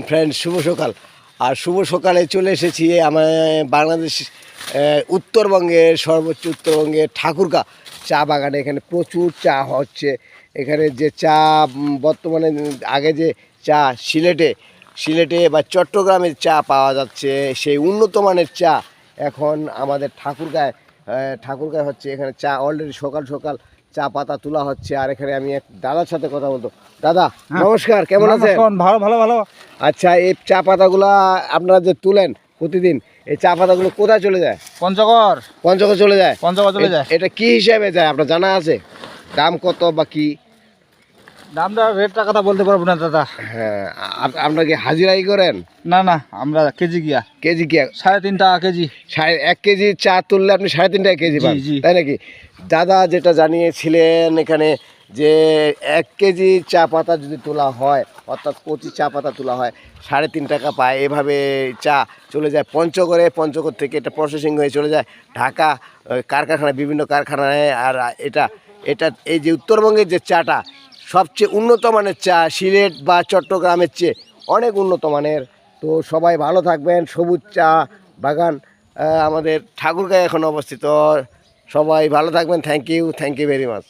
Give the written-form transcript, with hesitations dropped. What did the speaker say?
Friend, শুভ সকাল। আর শুভ সকালে চলে এসেছি আমার বাংলাদেশ উত্তরবঙ্গের সর্বোচ্চ উত্তরবঙ্গের ঠাকুরগাঁ চা বাগানে। এখানে প্রচুর চা হচ্ছে। এখানে যে চা বর্তমানে আগে যে চা সিলেটে বা চট্টগ্রামে চা পাওয়া যাচ্ছে, সেই উন্নত মানের চা এখন আমাদের ঠাকুরগাঁয় হচ্ছে। এখানে চা অলরেডি সকাল সকাল চা পাতা তোলা হচ্ছে। আর এখানে আমি এক দাদার সাথে কথা বলতো। দাদা নমস্কার, কেমন আছেন? ভালো ভালো ভালো। আচ্ছা, এই চা পাতাগুলা আপনারা যে তুলেন প্রতিদিন, এই চা পাতাগুলো কোথায় চলে যায়? পঞ্চগড় চলে যায়। চলে যায়। এটা কি হিসাবে যায় আপনার জানা আছে? দাম কত বা কি? দামটা রেট টাকাটা বলতে পারবো না দাদা। হ্যাঁ, আপনারা কি হাজিরাই করেন? না, আমরা কেজি গিয়া কেজি কি? 3.5 টাকা কেজি। 1 কেজি চা তুললে আপনি 3.5 টাকা কেজি পান, জি। তাই নাকি? দাদা যেটা জানিয়েছিলেন এখানে, যে 1 কেজি চা পাতা যদি তোলা হয়, অর্থাৎ কচি চা পাতা তোলা হয়, 3.5 টাকা পায়। এভাবে চা চলে যায় পঞ্চগড় থেকে এটা প্রসেসিং হয়ে চলে যায় ঢাকা কারখানায়, বিভিন্ন কারখানায়। আর এটা এই যে উত্তরবঙ্গের যে চাটা, সবচেয়ে উন্নত মানের চা, সিলেট বা চট্টগ্রামের চেয়ে অনেক উন্নত মানের। তো সবাই ভালো থাকবেন। সবুজ চা বাগান আমাদের ঠাকুরগাঁয়ে এখন অবস্থিত। সবাই ভালো থাকবেন। Thank you very much.